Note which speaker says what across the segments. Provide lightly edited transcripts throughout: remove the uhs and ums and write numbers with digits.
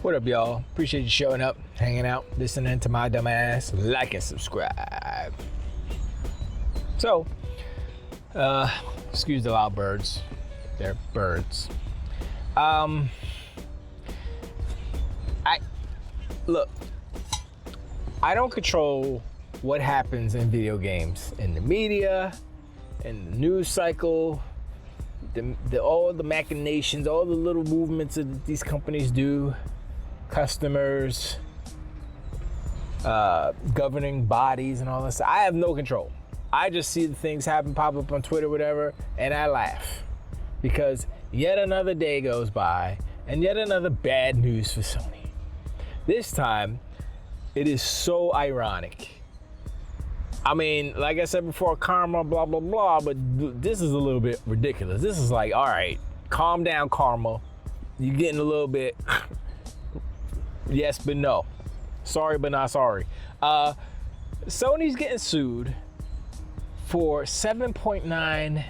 Speaker 1: What up, y'all? Appreciate you showing up, hanging out, listening to my dumb ass. Like and subscribe. So, excuse the loud birds. They're birds. Look, I don't control what happens in video games, in the media, in the news cycle, all the machinations, all the little movements that these companies do, customers, governing bodies and all this. I have no control. I just see the things happen, pop up on Twitter, whatever, and I laugh because yet another day goes by and yet another bad news for Sony. This time, it is so ironic. I mean, like I said before, karma, blah, blah, blah, but this is a little bit ridiculous. This is like, all right, calm down, karma. You're getting a little bit, yes, but no. Sorry, but not sorry. Sony's getting sued for $7.9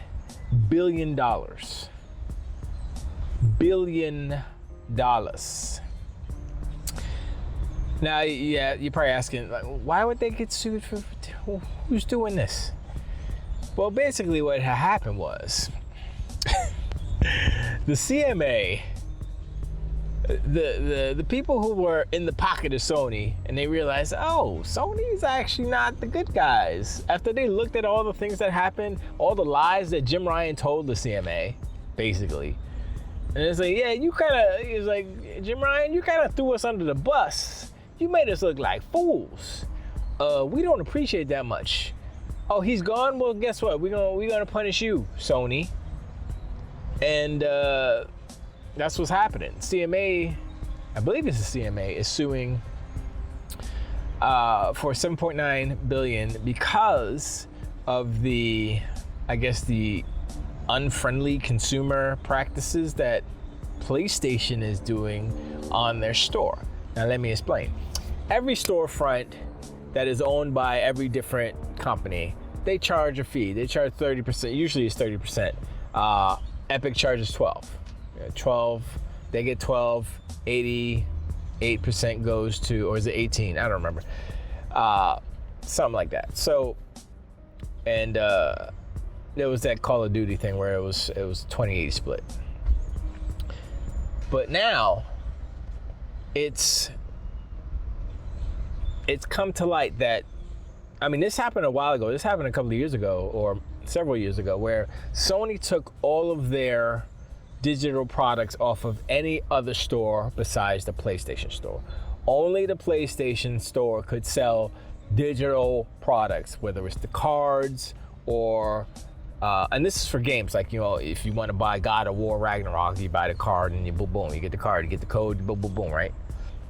Speaker 1: billion. Billion dollars. Now, yeah, you're probably asking, like, why would they get sued for, who's doing this? Well, basically what had happened was, the CMA, the people who were in the pocket of Sony, and they realized, oh, Sony's actually not the good guys. After they looked at all the things that happened, all the lies that Jim Ryan told the CMA, basically. And it's like, yeah, he's like, Jim Ryan, you kind of threw us under the bus. You made us look like fools. We don't appreciate that much. Oh, he's gone? Well, guess what? We're gonna punish you, Sony. And that's what's happening. CMA, I believe it's the CMA, is suing for $7.9 billion because of the unfriendly consumer practices that PlayStation is doing on their store. Now let me explain. Every storefront that is owned by every different company, they charge a fee. They charge 30%. Usually it's 30%. Epic charges 12. 12. They get 12. 88% goes to, or is it 18? I don't remember. Something like that. So, and there was that Call of Duty thing where it was 20-80 split. But now it's come to light that, I mean, this happened a while ago. This happened a couple of years ago or several years ago where Sony took all of their digital products off of any other store besides the PlayStation Store. Only the PlayStation Store could sell digital products, whether it's the cards or, and this is for games, like, you know, if you want to buy God of War Ragnarok, you buy the card and you boom, boom, you get the card, you get the code, boom, boom, boom, right?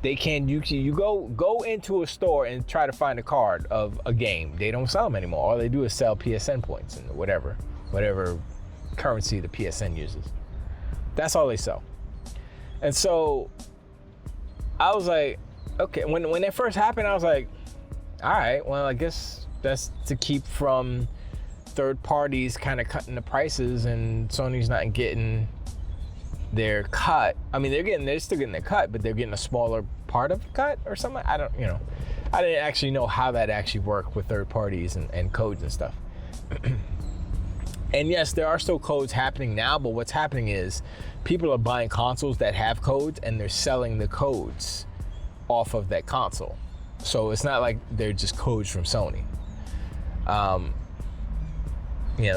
Speaker 1: They can, you go into a store and try to find a card of a game. They don't sell them anymore. All they do is sell PSN points and whatever currency the PSN uses. That's all they sell. And so I was like, okay, when that first happened, I was like, all right, well, I guess that's to keep from third parties kind of cutting the prices and Sony's not getting their cut. I mean, they're still getting their cut, but they're getting a smaller part of the cut or something. I didn't actually know how that actually worked with third parties and codes and stuff. And yes, there are still codes happening now, but what's happening is people are buying consoles that have codes and they're selling the codes off of that console. So it's not like they're just codes from Sony.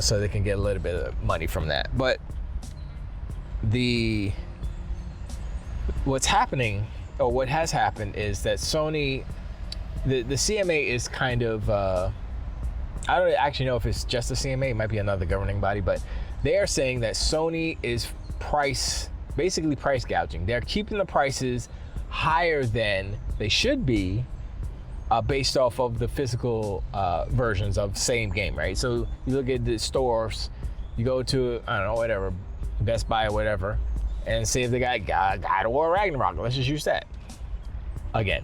Speaker 1: So they can get a little bit of money from that. But what's happening, or what has happened, is that Sony, the CMA is kind of, I don't actually know if it's just the CMA, it might be another governing body, but they are saying that Sony is basically price gouging. They're keeping the prices higher than they should be based off of the physical versions of same game, right? So you look at the stores, you go to, I don't know, whatever, Best Buy or whatever, and see if they got God of War Ragnarok. Let's just use that again.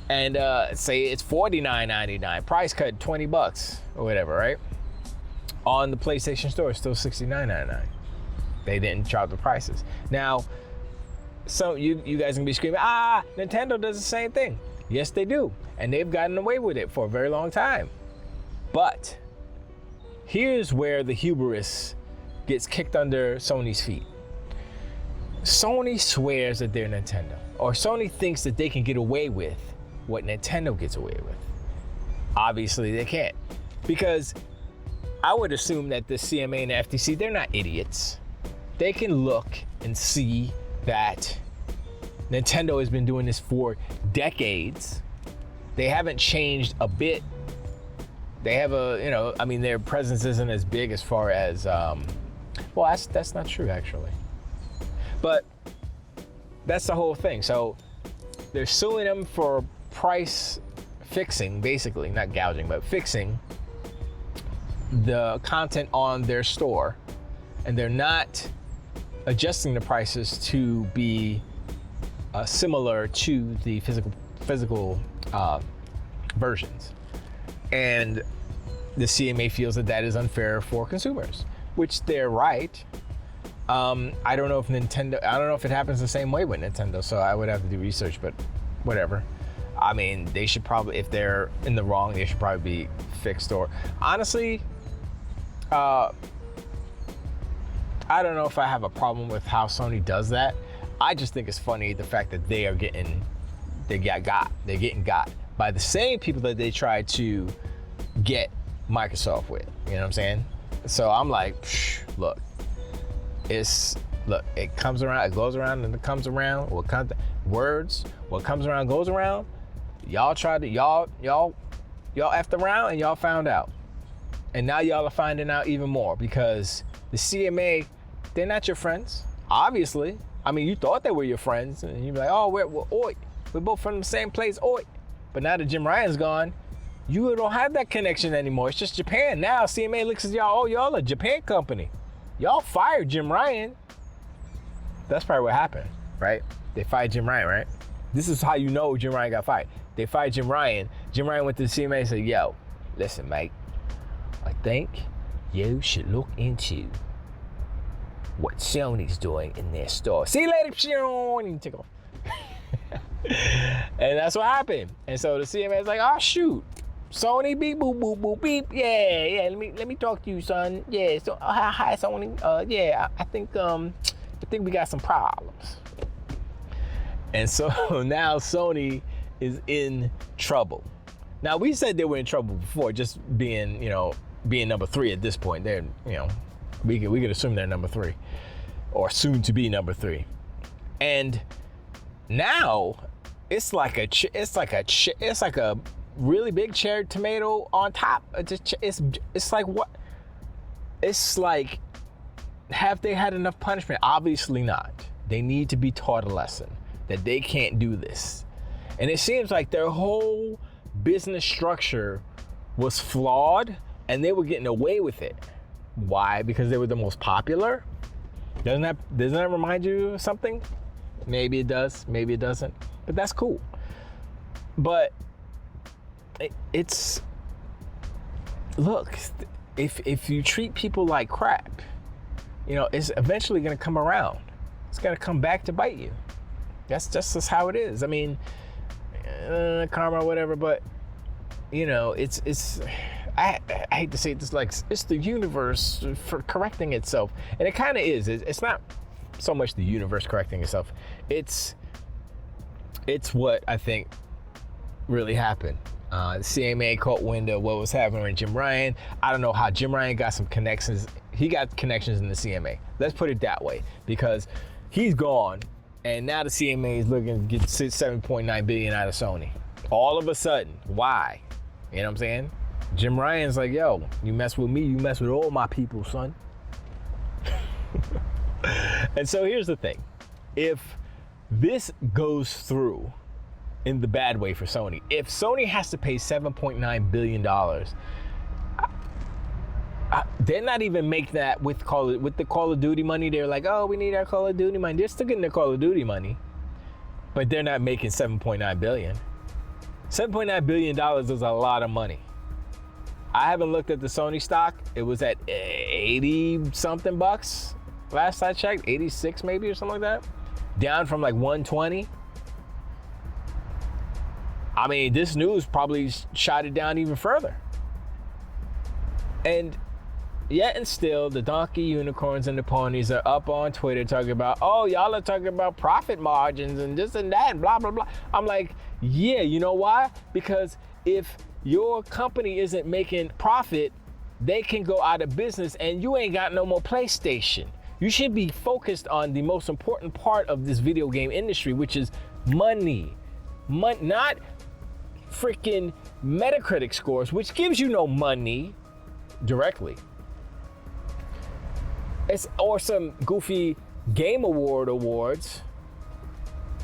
Speaker 1: And say it's $49.99, price cut $20 or whatever, right? On the PlayStation Store, it's still $69.99. They didn't drop the prices. Now, so you guys can be screaming, Nintendo does the same thing. Yes, they do. And they've gotten away with it for a very long time. But here's where the hubris gets kicked under Sony's feet. Sony swears that they're Nintendo, or Sony thinks that they can get away with what Nintendo gets away with. Obviously, they can't, because I would assume that the CMA and the FTC, they're not idiots. They can look and see that Nintendo has been doing this for decades. They haven't changed a bit. They have their presence isn't as big as far as, that's not true actually. But that's the whole thing. So they're suing them for price fixing, basically, not gouging, but fixing the content on their store. And they're not adjusting the prices to be similar to the physical versions. And the CMA feels that is unfair for consumers, which they're right. I don't know if it happens the same way with Nintendo, so I would have to do research, but whatever. I mean, they should probably, if they're in the wrong, they should probably be fixed. Or honestly, I don't know if I have a problem with how Sony does that. I just think it's funny the fact that they're getting got by the same people that they tried to get Microsoft with. You know what I'm saying? So I'm like, look, it comes around, it goes around, and it comes around. What comes around goes around. Y'all tried to, y'all effed around and y'all found out. And now y'all are finding out even more because the CMA, they're not your friends, obviously. I mean, you thought they were your friends, and you're like, oh, we're both from the same place, oi. But now that Jim Ryan's gone, you don't have that connection anymore. It's just Japan. Now CMA looks at y'all, oh, y'all a Japan company. Y'all fired Jim Ryan. That's probably what happened, right? They fired Jim Ryan, right? This is how you know Jim Ryan got fired. They fired Jim Ryan. Jim Ryan went to the CMA and said, yo, listen, mate, I think you should look into what Sony's doing in their store. See you later, Sony. Take off. And that's what happened. And so the CMA is like, oh shoot, Sony beep boop boop boop beep. Yeah. Let me talk to you, son. Yeah. So hi Sony. I think we got some problems. And so now Sony is in trouble. Now we said they were in trouble before, just being number 3 at this point. They're, we could assume they're number 3 or soon to be number 3. And now it's like a really big cherry tomato on top. It's like what? It's like, have they had enough punishment? Obviously not. They need to be taught a lesson that they can't do this. And it seems like their whole business structure was flawed and they were getting away with it. Why? Because they were the most popular? Doesn't that remind you of something? Maybe it does, maybe it doesn't, but that's cool. But look, if you treat people like crap, it's eventually gonna come around. It's gonna come back to bite you. That's just how it is. I mean, karma, whatever, but I hate to say it, it's the universe for correcting itself. And it kind of is. It's not so much the universe correcting itself. It's what I think really happened. The CMA caught wind of what was happening with Jim Ryan. I don't know how Jim Ryan got some connections. He got connections in the CMA. Let's put it that way, because he's gone, and now the CMA is looking to get $7.9 billion out of Sony. All of a sudden, why? You know what I'm saying? Jim Ryan's like, yo, you mess with me, you mess with all my people, son. And so here's the thing. If this goes through in the bad way for Sony, if Sony has to pay $7.9 billion, they're not even making that with the Call of Duty money. They're like, oh, we need our Call of Duty money. They're still getting their Call of Duty money, but they're not making $7.9 billion. $7.9 billion is a lot of money. I haven't looked at the Sony stock. It was at 80 something bucks last I checked, 86 maybe or something like that. down from like 120. I mean, this news probably shot it down even further. And yet and still, the donkey, unicorns, and the ponies are up on Twitter talking about, oh, y'all are talking about profit margins and this and that and blah, blah, blah. I'm like, yeah, you know why? Because if your company isn't making profit, they can go out of business and you ain't got no more PlayStation. You should be focused on the most important part of this video game industry, which is money. Not freaking Metacritic scores, which gives you no money directly. Or some goofy game awards.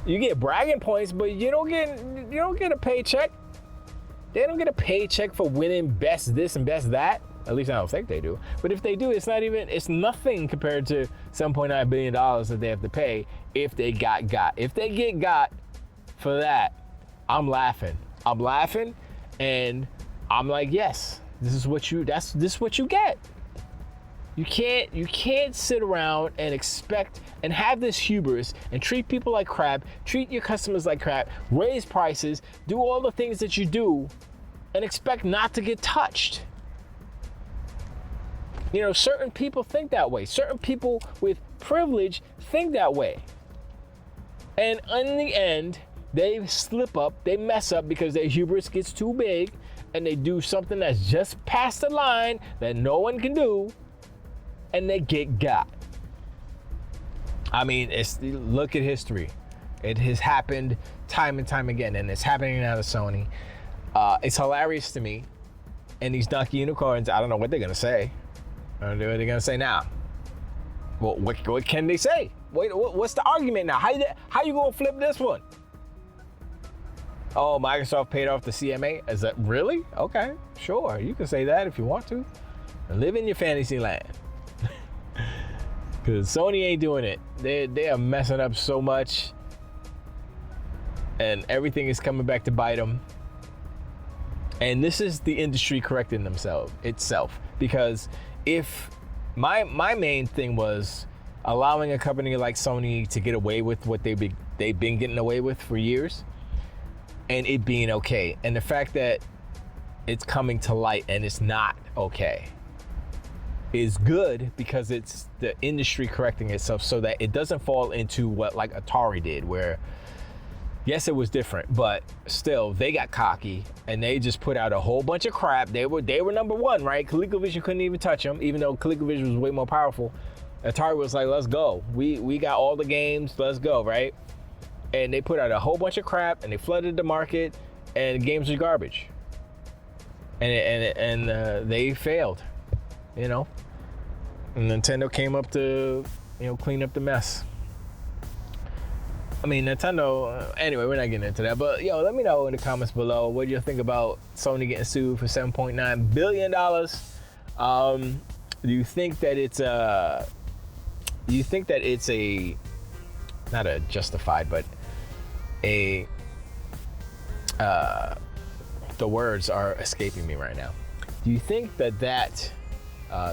Speaker 1: You get bragging points, but you don't get a paycheck. They don't get a paycheck for winning best this and best that. At least I don't think they do. But if they do, it's nothing compared to $7.9 billion that they have to pay if they got. If they get got for that, I'm laughing. And I'm like, yes, this is what you get. You can't sit around and expect and have this hubris and treat people like crap, treat your customers like crap, raise prices, do all the things that you do, and expect not to get touched. You know, certain people think that way. Certain people with privilege think that way. And in the end, they slip up, they mess up because their hubris gets too big and they do something that's just past the line that no one can do, and they get got. I mean, look at history. It has happened time and time again, and it's happening now to Sony. It's hilarious to me. And these donkey unicorns, I don't know what they're gonna say. I don't know what they're gonna say now. Well, what can they say? What's the argument now? How you gonna flip this one? Oh, Microsoft paid off the CMA? Is that really? Okay, sure. You can say that if you want to. Live in your fantasy land. Because Sony ain't doing it. They are messing up so much. And everything is coming back to bite them. And this is the industry correcting itself. Because if my main thing was allowing a company like Sony to get away with what they've been getting away with for years, and it being okay, and the fact that it's coming to light and it's not okay is good, because it's the industry correcting itself so that it doesn't fall into what like Atari did, where yes, it was different, but still they got cocky and they just put out a whole bunch of crap. They were number one, right? ColecoVision couldn't even touch them, even though ColecoVision was way more powerful. Atari was like, let's go. We got all the games, let's go, right? And they put out a whole bunch of crap and they flooded the market, and games are garbage. And they failed, you know? And Nintendo came up to, clean up the mess. I mean, Nintendo, anyway, we're not getting into that, but let me know in the comments below, what do you think about Sony getting sued for $7.9 billion? Do you think that it's not a justified, but the words are escaping me right now. Do you think that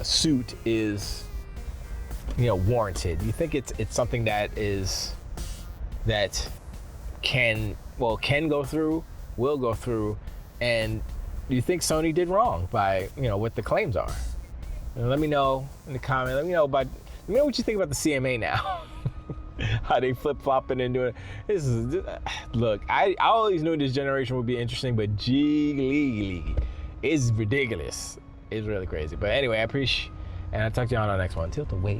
Speaker 1: suit is, warranted? Do you think it's something that can go through, will go through, and do you think Sony did wrong by, what the claims are? Let me know in the comment. Let me know what you think about the CMA now. How they flip-flopping and doing it. Look, I always knew this generation would be interesting, but gee, it's ridiculous. It's really crazy. But anyway, I appreciate, and I'll talk to you on the next one. Tilt the weight.